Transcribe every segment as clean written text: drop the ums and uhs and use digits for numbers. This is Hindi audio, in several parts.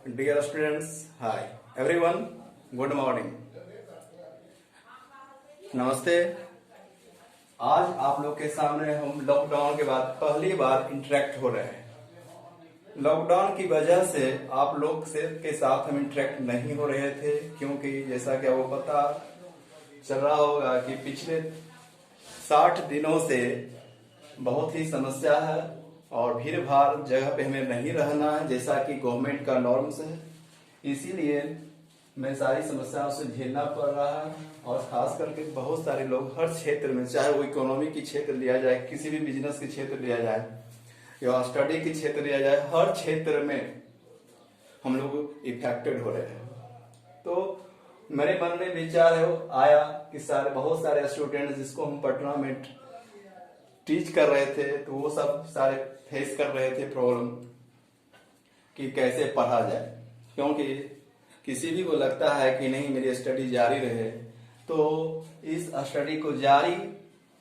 Dear students, hi everyone, good morning. नमस्ते। आज आप लोग के सामने हम लॉकडाउन के बाद पहली बार इंटरेक्ट हो रहे हैं। लॉकडाउन की वजह से आप लोग से के साथ हम इंटरेक्ट नहीं हो रहे थे, क्योंकि जैसा कि वो पता चल रहा होगा कि पिछले 60 दिनों से बहुत ही समस्या है और भीड़ भाड़ जगह पे हमें नहीं रहना है, जैसा कि गवर्नमेंट का नॉर्म्स है। इसीलिए मैं सारी समस्याओं से झेलना पड़ रहा है और खास करके बहुत सारे लोग हर क्षेत्र में, चाहे वो इकोनॉमी की क्षेत्र लिया जाए, किसी भी बिजनेस के क्षेत्र लिया जाए या स्टडी के क्षेत्र लिया जाए, हर क्षेत्र में हम लोग इफेक्टेड हो रहे हैं। तो मेरे मन में विचार आया कि बहुत सारे स्टूडेंट जिसको हम पटना में टीच कर रहे थे, तो वो सब सारे फेस कर रहे थे प्रॉब्लम कि कैसे पढ़ा जाए, क्योंकि किसी भी को लगता है कि नहीं मेरी स्टडी जारी रहे। तो इस स्टडी को जारी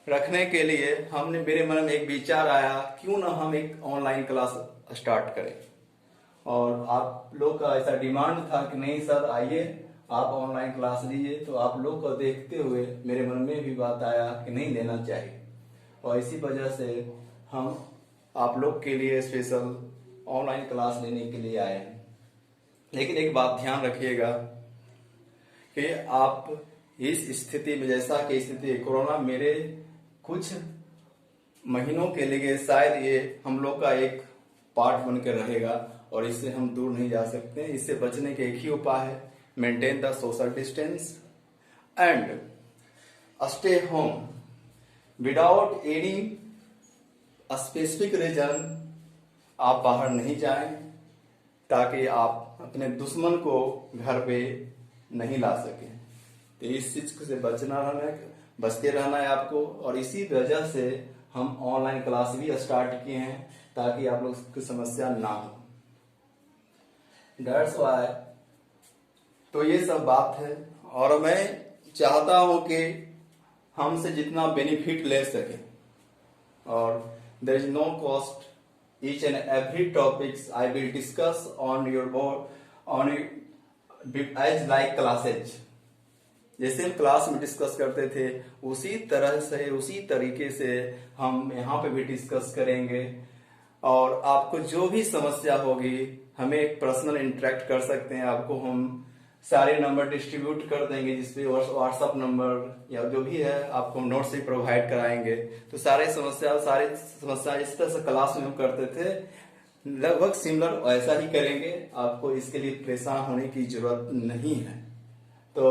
रखने के लिए मेरे मन में एक विचार आया, क्यों ना हम एक ऑनलाइन क्लास स्टार्ट करें। और आप लोग का ऐसा डिमांड था कि नहीं सर आइए आप ऑनलाइन क्लास लीजिए, तो आप लोग को देखते हुए मेरे मन में भी बात आया कि नहीं लेना चाहिए। और इसी वजह से हम आप लोग के लिए स्पेशल ऑनलाइन क्लास लेने के लिए आए हैं। लेकिन एक बात ध्यान रखिएगा कि आप इस स्थिति में, जैसा कि स्थिति कोरोना मेरे कुछ महीनों के लिए शायद ये हम लोग का एक पार्ट बनकर रहेगा और इससे हम दूर नहीं जा सकते। इससे बचने के एक ही उपाय है, maintain the social distance and stay home without any specific reason. आप बाहर नहीं जाएं ताकि आप अपने दुश्मन को घर पे नहीं ला सके। तो इस चीज से बचते रहना है आपको। और इसी वजह से हम ऑनलाइन क्लास भी स्टार्ट किए हैं ताकि आप लोग की समस्या ना हो। That's why. तो ये सब बात है और मैं चाहता हूं कि हमसे जितना बेनिफिट ले सके। और there is no cost, each and every topics I will discuss on your board on as like classes। जैसे हम क्लास में डिस्कस करते थे उसी तरह से, उसी तरीके से हम यहाँ पे भी डिस्कस करेंगे। और आपको जो भी समस्या होगी हमें एक पर्सनल इंटरेक्ट कर सकते हैं। आपको हम सारे नंबर डिस्ट्रीब्यूट कर देंगे, जिसपे व्हाट्सएप नंबर या जो भी है आपको हम नोट्स भी प्रोवाइड कराएंगे। तो सारी समस्या इस तरह से क्लास में हम करते थे, लगभग सिमिलर ऐसा ही करेंगे। आपको इसके लिए परेशान होने की जरूरत नहीं है। तो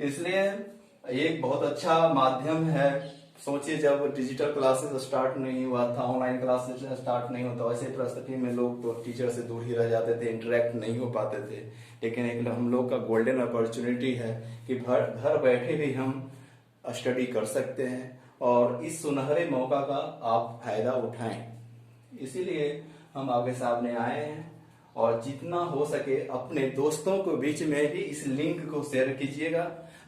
इसलिए ये एक बहुत अच्छा माध्यम है। सोचिए जब डिजिटल क्लासेस स्टार्ट नहीं हुआ था, ऑनलाइन क्लासेस स्टार्ट नहीं होता, वैसे परिस्थिति में लोग तो टीचर से दूर ही रह जाते थे, इंटरेक्ट नहीं हो पाते थे। लेकिन एक हम लोग का गोल्डन अपॉर्चुनिटी है कि घर बैठे भी हम स्टडी कर सकते हैं और इस सुनहरे मौका का आप फायदा उठाएं। इसीलिए हम आपके सामने आए हैं और जितना हो सके अपने दोस्तों को बीच में भी इस लिंक को शेयर कीजिएगा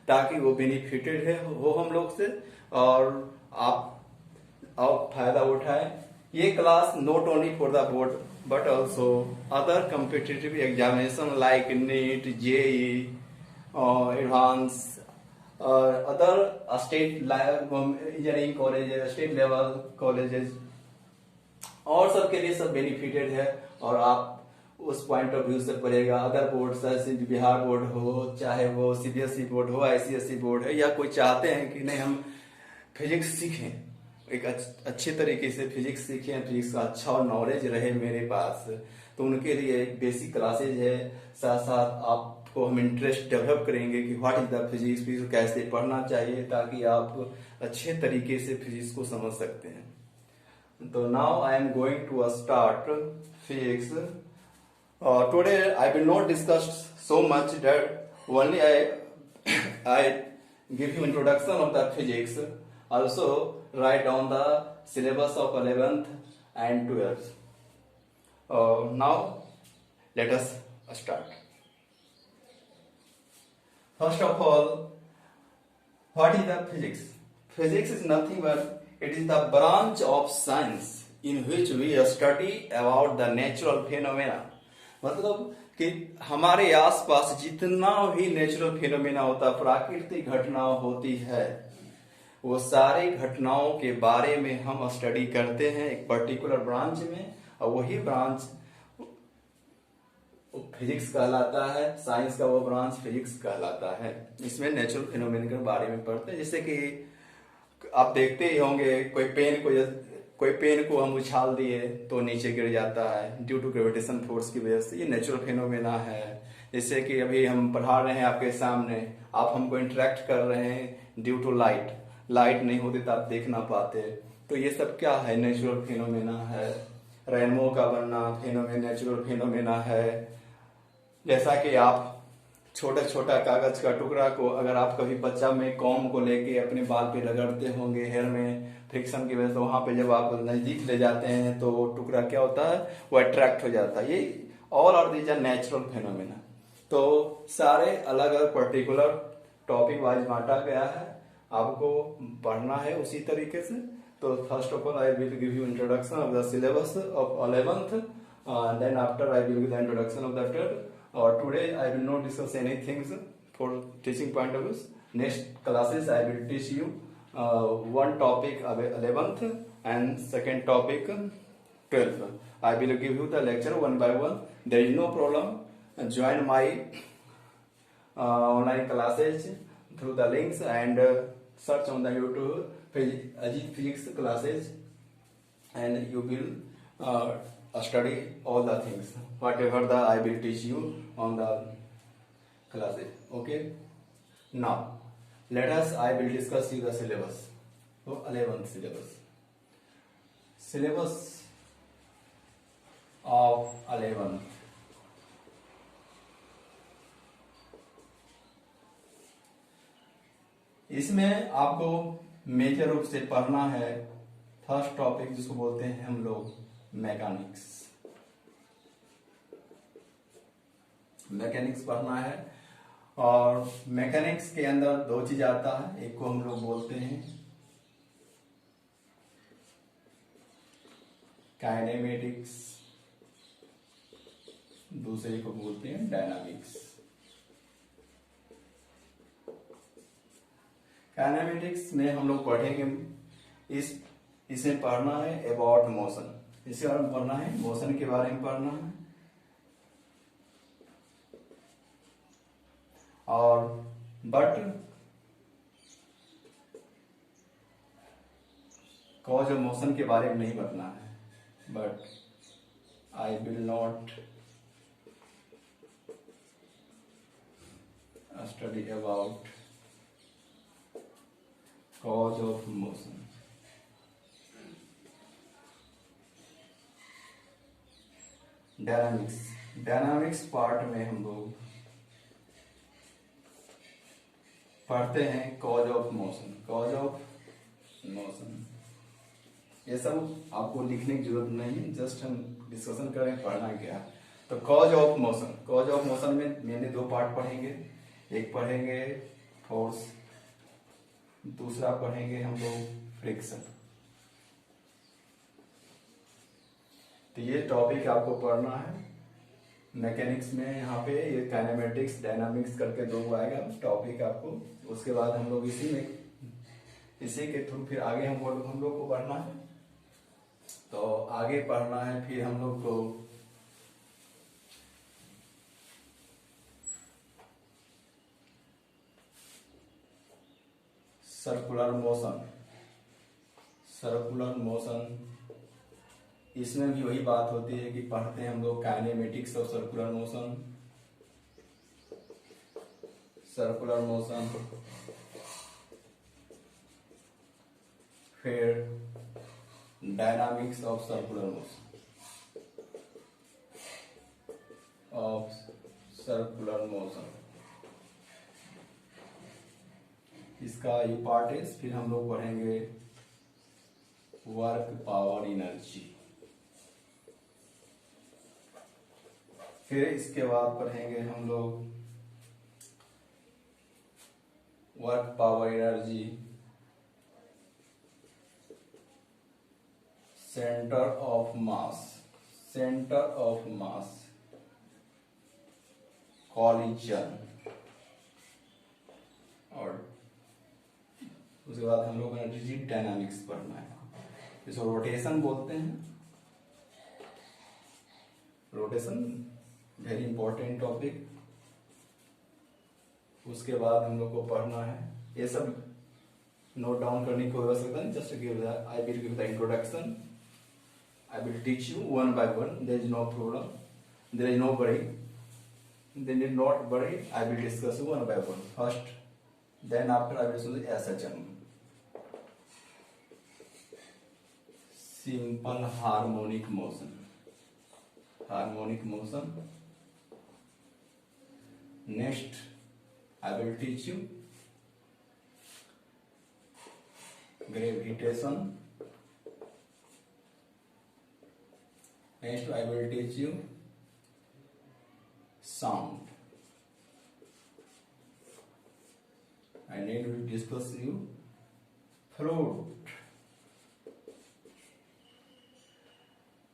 ताकि वो बेनिफिटेड हो हम लोग से और आप फायदा उठाएं। ये class not only for the board but also other competitive examination like NEET, JEE, advanced, other state engineering colleges, state level colleges और सबके लिए सब बेनिफिटेड है। और आप उस पॉइंट ऑफ व्यू से पढ़ेगा। अदर बोर्ड जैसे बिहार बोर्ड हो, चाहे वो CBSE बोर्ड हो, ICSE बोर्ड है, या कोई चाहते हैं कि नहीं हम फिजिक्स सीखें, एक अच्छे तरीके से फिजिक्स सीखें, फिजिक्स का अच्छा नॉलेज रहे मेरे पास, तो उनके लिए एक बेसिक क्लासेज है। साथ साथ आपको हम इंटरेस्ट डेवलप करेंगे कि व्हाट इज द फिजिक्स, कैसे पढ़ना चाहिए ताकि आप अच्छे तरीके से फिजिक्स को समझ सकते हैं। तो now I am going to start physics. Today I will not discuss so much that only I give you introduction of the physics, also write down the syllabus of 11th and 12th. Now let us start. First of all, what is the physics? Physics is nothing but it is the branch of science in which we study about the natural phenomena। मतलब कि हमारे आसपास जितना भी नेचुरल फिनोमेना होता है, प्राकृतिक घटना होती है, वो सारी घटनाओं के बारे में हम स्टडी करते हैं एक पर्टिकुलर ब्रांच में, और वही ब्रांच फिजिक्स कहलाता है। साइंस का वो ब्रांच फिजिक्स कहलाता है। इसमें नेचुरल फिनोमेना के बारे में पढ़ते हैं। जैसे कि आप देखते ही होंगे, कोई पेन को हम उछाल दिए तो नीचे गिर जाता है ड्यू टू ग्रेविटेशन फोर्स की वजह से। ये नेचुरल फिनोमेना है। जैसे कि अभी हम पढ़ा रहे हैं आपके सामने, आप हमको इंटरेक्ट कर रहे हैं ड्यू टू लाइट नहीं होती तो आप देख ना पाते। तो ये सब क्या है? नेचुरल फिनोमेना है। रेनबो का बनना नेचुरल फिनोमेना है। जैसा कि आप छोटा छोटा कागज का टुकड़ा को अगर आप कभी बच्चा में कॉम को लेके अपने बाल पे रगड़ते होंगे, हेयर में फ्रिक्शन की वजह से, वहां पे जब आप नजदीक ले जाते हैं तो वो टुकड़ा क्या होता है? वो अट्रैक्ट हो जाता है। ये all are these are natural phenomena. तो सारे अलग अलग पर्टिकुलर टॉपिक वाइज बांटा गया है, आपको पढ़ना है उसी तरीके से। तो first of all I will give you introduction of the syllabus of 11th, then after I will give the introduction of the third. Today I will not discuss anything for teaching point of view. Next classes I will teach you one topic 11th and second topic 12th. I will give you the lecture one by one. There is no problem. Join my online classes through the links and search on the YouTube Ajit Physics classes, and you will study all the things whatever I will teach you on the classes. Okay, now I will discuss you the syllabus. So 11th syllabus of 11th. इसमें आपको मेजर रूप से पढ़ना है फर्स्ट टॉपिक, जिसको बोलते हैं हम लोग मैकेनिक्स पढ़ना है। और मैकेनिक्स के अंदर दो चीज आता है, एक को हम लोग बोलते हैं काइनेमेटिक्स, दूसरे को बोलते हैं डायनामिक्स। काइनेमेटिक्स में हम लोग पढ़ेंगे इसे पढ़ना है अबाउट मोशन, इसके बारे में पढ़ना है, मोशन के बारे में पढ़ना है। और बट कॉज ऑफ मोशन के बारे में नहीं पढ़ना है। But I will not study about cause of motion. Dynamics part में हम लोग पढ़ते हैं कॉज ऑफ मोशन। ये सब आपको लिखने की जरूरत नहीं है, जस्ट हम डिस्कशन करें पढ़ना क्या। तो कॉज ऑफ मोशन में मैंने दो पार्ट पढ़ेंगे, एक पढ़ेंगे फोर्स, दूसरा पढ़ेंगे हम लोग फ्रिक्शन। तो ये टॉपिक आपको पढ़ना है मैकेनिक्स में। यहाँ पे ये काइनेमेटिक्स डायनामिक्स करके दो आएगा टॉपिक आपको। उसके बाद हम लोग इसी के थ्रू फिर आगे हम लोग को पढ़ना है। तो आगे पढ़ना है फिर हम लोग को सर्कुलर मोशन। इसमें भी वही बात होती है कि पढ़ते हैं हम लोग काइनेमेटिक्स और सर्कुलर मोशन, फिर डायनामिक्स ऑफ सर्कुलर मोशन। इसका ये पार्ट है। फिर हम लोग पढ़ेंगे वर्क पावर एनर्जी। फिर इसके बाद पढ़ेंगे हम लोग work power energy, centre of mass. Collision. और उसके बाद हम लोग रिजिड डायनामिक्स पढ़ना है, इसको रोटेशन बोलते हैं। Rotation very important topic. उसके बाद हम लोग को पढ़ना है, ये सब नोट डाउन करने की आवश्यकता नहीं, just give I will give the introduction, I will teach you one by one, there is no problem, there is no worry, they need not worry, I will discuss one by one first, then after I will show the SHM, simple harmonic motion, harmonic motion. Next I will teach you gravitation. Next I will teach you sound. I need to discuss you fluid.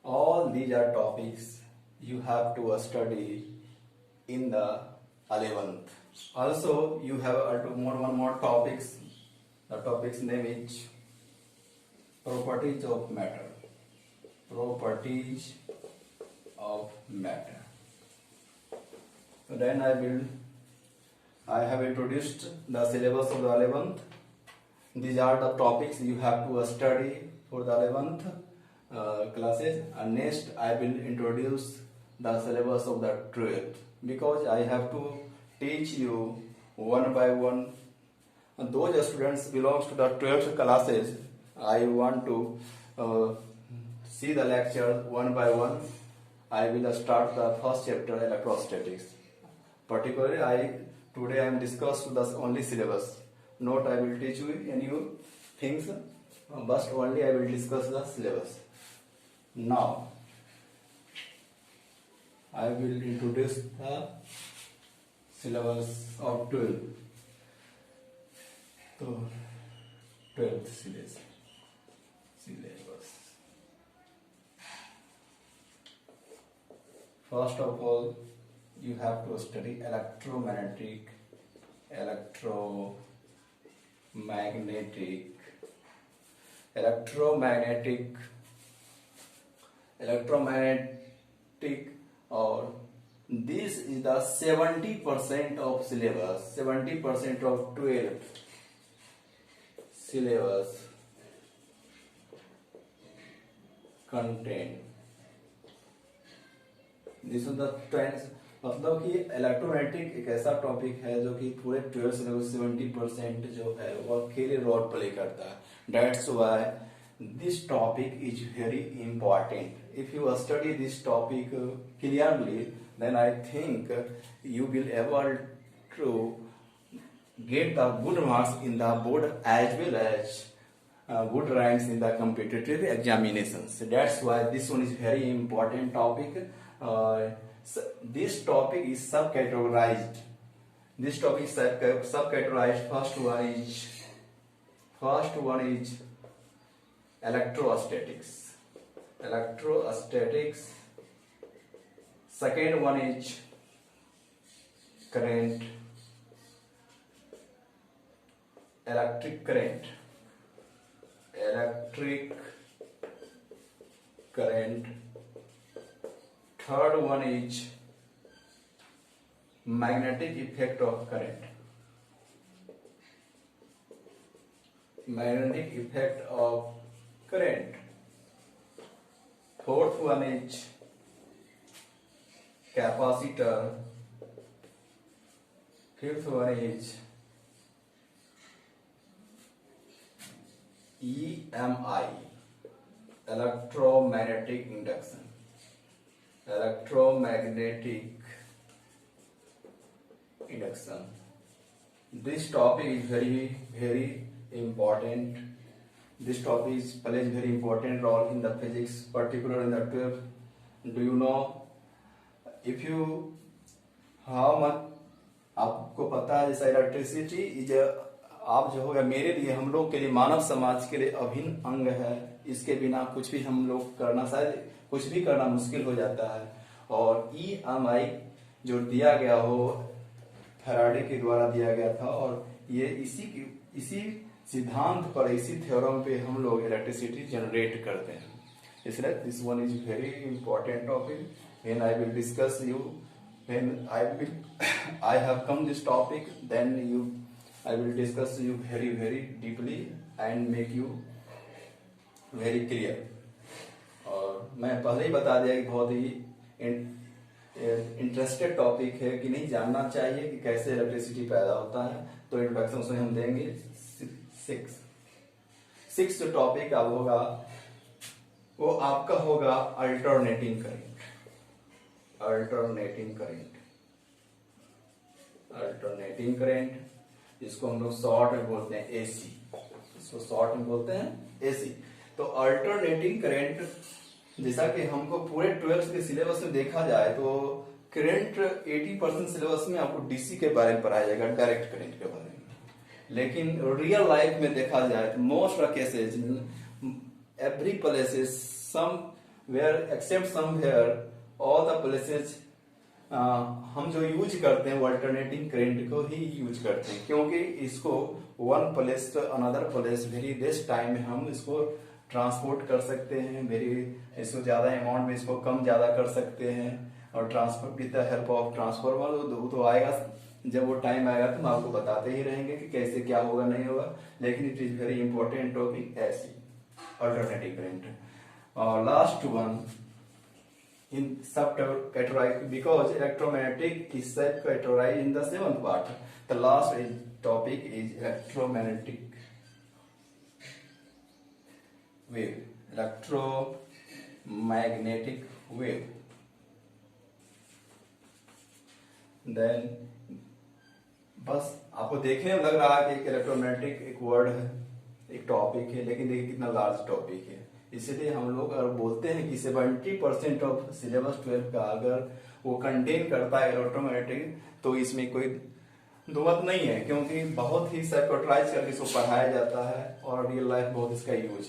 All these are topics you have to study in the 11th. Also you have one more topics. The topic's name is properties of matter. Properties of matter. So then I have introduced the syllabus of the 11th. These are the topics you have to study for the 11th classes, and next I will introduce the syllabus of the 12th, because I have to teach you one by one. And those students belongs to the 12th classes, I want to see the lecture one by one. I will start the first chapter, electrostatics. Particularly, today I am discussing the only syllabus. Not I will teach you any things, but only I will discuss the syllabus. Now, I will introduce the syllabus of 12th. So, 12th syllabus. First of all, you have to study electromagnetic or this is the 70% of syllabus, 70% of 12th syllabus content. This is the trends. मतलब कि इलेक्ट्रोमैग्नेटिक एक ऐसा टॉपिक है जो कि पूरे 12 सिलेबस 70% जो है वो अकेले रोल प्ले करता है। That's why this topic is very important. If you study this topic clearly, then I think you will able to get the good marks in the board as well as good ranks in the competitive examinations. That's why this one is very important topic. This topic is subcategorized. This topic is subcategorized. First one is electrostatics. Second one is current, electric current. Third one is magnetic effect of current. Fourth one is capacitor. Fifth one is EMI, electromagnetic induction. This topic is very important. This topic plays very important role in the physics, particularly in the 12th. Do you know if you how much आपको पता है जैसा इलेक्ट्रिसिटी इज आप जो होगा मेरे लिए हम लोग के लिए मानव समाज के लिए अभिन्न अंग है। इसके बिना कुछ भी हम लोग करना शायद कुछ भी करना मुश्किल हो जाता है। और EMI जो दिया गया हो फैराडे के द्वारा दिया गया था, और ये इसी सिद्धांत पर, इसी थ्योरम पे हम लोग इलेक्ट्रिसिटी जनरेट करते हैं। इसलिए this one is very important topic when I will discuss you, when I have come this topic, then you I will discuss you very very deeply and make you very clear। और मैं पहले ही बता दिया कि बहुत ही इंटरेस्टेड टॉपिक है कि नहीं, जानना चाहिए कि कैसे इलेक्ट्रिसिटी पैदा होता है। तो इंट्रोडक्शन उसमें हम देंगे। सिक्स जो टॉपिक अब होगा वो आपका होगा अल्टरनेटिंग करंट। अल्टरनेटिंग करंट जिसको हम लोग शॉर्ट में बोलते हैं एसी, इसको शॉर्ट में बोलते हैं एसी। तो अल्टरनेटिंग करंट, जैसा कि हमको पूरे 12th के सिलेबस में देखा जाए तो करंट 80% सिलेबस में आपको डीसी के बारे में पढ़ाया जाएगा, डायरेक्ट करंट के बारे में। लेकिन रियल लाइफ में देखा जाए तो most of cases, every places, somewhere except somewhere, all the places हम जो यूज करते हैं वो अल्टरनेटिंग करंट को ही यूज करते हैं, क्योंकि इसको one place to another place very less time में हम इसको ट्रांसपोर्ट कर सकते हैं, वेरी इसको ज्यादा अमाउंट में इसको कम ज्यादा कर सकते हैं। और transfer with the help of transformer तो आएगा, जब वो टाइम आएगा तो हम आपको बताते ही रहेंगे कि कैसे क्या होगा नहीं होगा। लेकिन it is very important topic ऐसी अल्टरनेटिव करंट। और last one in subcategorized, because electromagnetic is subcategorized in the 7th part. The last topic is electromagnetic wave. Electromagnetic wave. Then बस आपको देखने में लग रहा है कि इलेक्ट्रोमैग्नेटिक एक वर्ड है, एक टॉपिक है, लेकिन देखिए कितना लार्ज टॉपिक है। इसलिए हम लोग अगर बोलते हैं कि 70% ऑफ सिलेबस 12 का अगर वो कंटेन करता है इलेक्ट्रोमैग्नेटिक, तो इसमें कोई दुमत नहीं है, क्योंकि बहुत ही सेपरेटाइज करके इसको पढ़ाया जाता है और रियल लाइफ बहुत इसका use.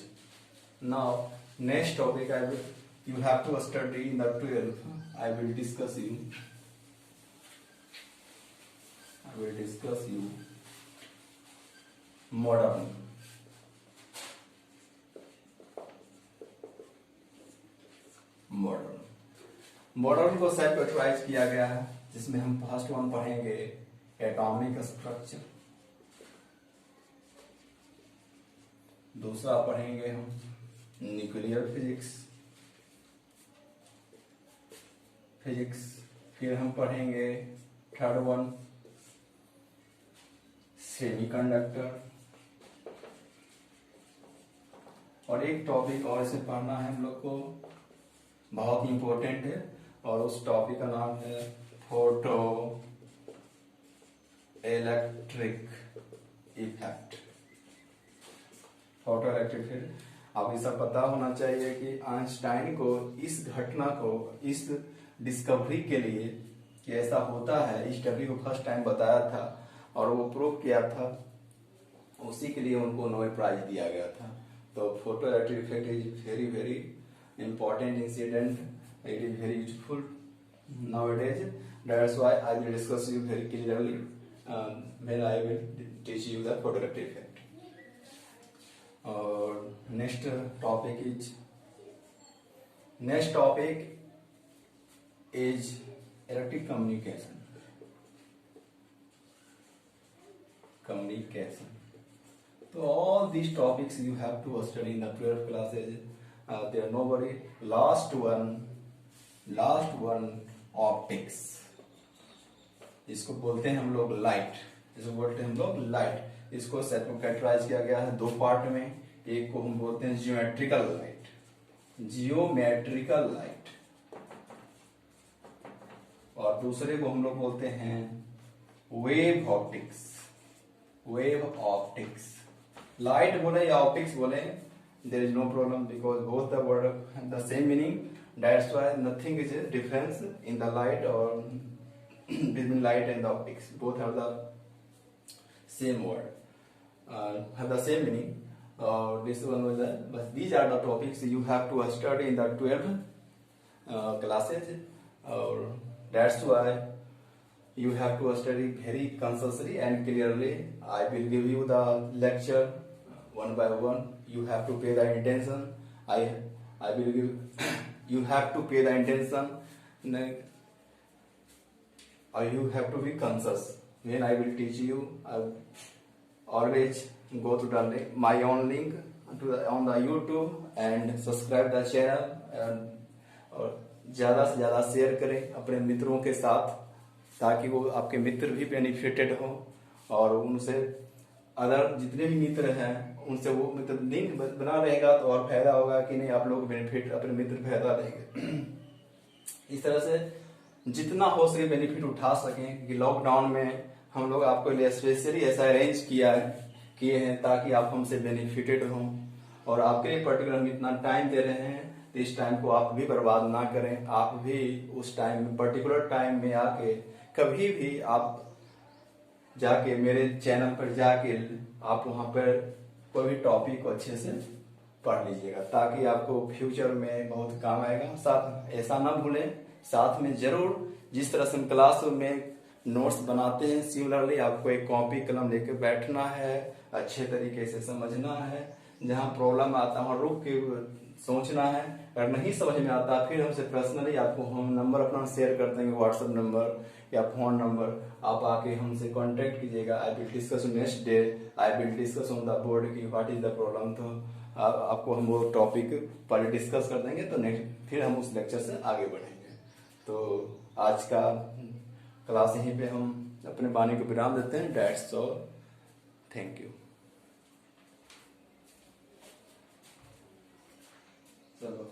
Now next topic I will you have to study in the 12th। I will discuss you modern को सेपरेटाइज किया गया है, जिसमें हम फर्स्ट वन पढ़ेंगे एटॉमिक स्ट्रक्चर, दूसरा पढ़ेंगे हम न्यूक्लियर फिजिक्स, फिर हम पढ़ेंगे थर्ड वन सेमीकंडक्टर, और एक टॉपिक और इसे पढ़ना है हम लोग को, बहुत ही इंपॉर्टेंट है, और उस टॉपिक का नाम है photo electric effect. Photo electric effect आपको ये सब पता होना चाहिए कि आइंस्टाइन को इस घटना को, इस डिस्कवरी के लिए कि ऐसा होता है, इस डिस्कवरी को फर्स्ट टाइम बताया था और वो प्रूव किया था, उसी के लिए उनको नोबेल प्राइज दिया गया था। तो photo electric effect is very very important incident, it is very useful nowadays. That's why I will discuss you very clearly when I will teach you the photoelectric effect. Next topic is electric communication. So all these topics you have to study in the 12th classes. There are nobody. Last one optics, इसको बोलते हैं हम लोग लाइट, इसको कैटेगराइज किया गया है दो पार्ट में। एक को हम बोलते हैं जियोमेट्रिकल लाइट, और दूसरे को हम लोग बोलते हैं वेव ऑप्टिक्स। लाइट बोले या ऑप्टिक्स बोले, there is no problem, because both the word have the same meaning. That's why nothing is a difference in the light or between light and the optics. Both have the same word, have the same meaning. This one was that, but these are the topics you have to study in the 12 classes. That's why you have to study very consciously and clearly. I will give you the lecture one by one. You have to pay the attention. I will give you have to pay the attention, or you have to be conscious when I will teach you. I always go to the my own link on the YouTube and subscribe the channel, और ज़्यादा से ज़्यादा शेयर करें अपने मित्रों के साथ, ताकि वो आपके मित्र भी बेनिफिटेड हो, और उनसे अदर जितने भी मित्र हैं उनसे वो मतलब लिंक बना रहेगा तो और फायदा होगा कि नहीं, आप लोग बेनिफिट अपने मित्र फायदा देंगे। इस तरह से जितना हो सके बेनिफिट उठा सकें, कि लॉकडाउन में हम लोग आपके लिए स्पेशली ऐसा अरेंज किए हैं ताकि आप हमसे बेनिफिटेड हों, और आपके लिए पर्टिकुलर हम इतना टाइम दे रहे हैं तो इस टाइम को आप भी बर्बाद ना करें। आप भी उस टाइम में पर्टिकुलर टाइम में आके कभी भी आप जाके मेरे चैनल पर जाके आप वहां पर कोई भी टॉपिक को अच्छे से पढ़ लीजिएगा, ताकि आपको फ्यूचर में बहुत काम आएगा। साथ ऐसा ना भूलें, साथ में जरूर जिस तरह से हम क्लास में नोट्स बनाते हैं सिमिलरली आपको एक कॉपी कलम लेके बैठना है, अच्छे तरीके से समझना है। जहाँ प्रॉब्लम आता है रुक के सोचना है, अगर नहीं समझ में आता फिर हमसे पर्सनली आपको हम नंबर अपना शेयर कर देंगे, व्हाट्सएप नंबर या फोन नंबर, आप आके हमसे कांटेक्ट कीजिएगा। आई will discuss next day, I will discuss on the board की व्हाट इज द प्रॉब्लम। तो आपको हम वो टॉपिक पहले डिस्कस कर देंगे, तो नेक्स्ट फिर हम उस लेक्चर से आगे बढ़ेंगे। तो आज का क्लास यहीं पे हम अपने वाणी को विराम देते हैं। That's all, thank you. चलो।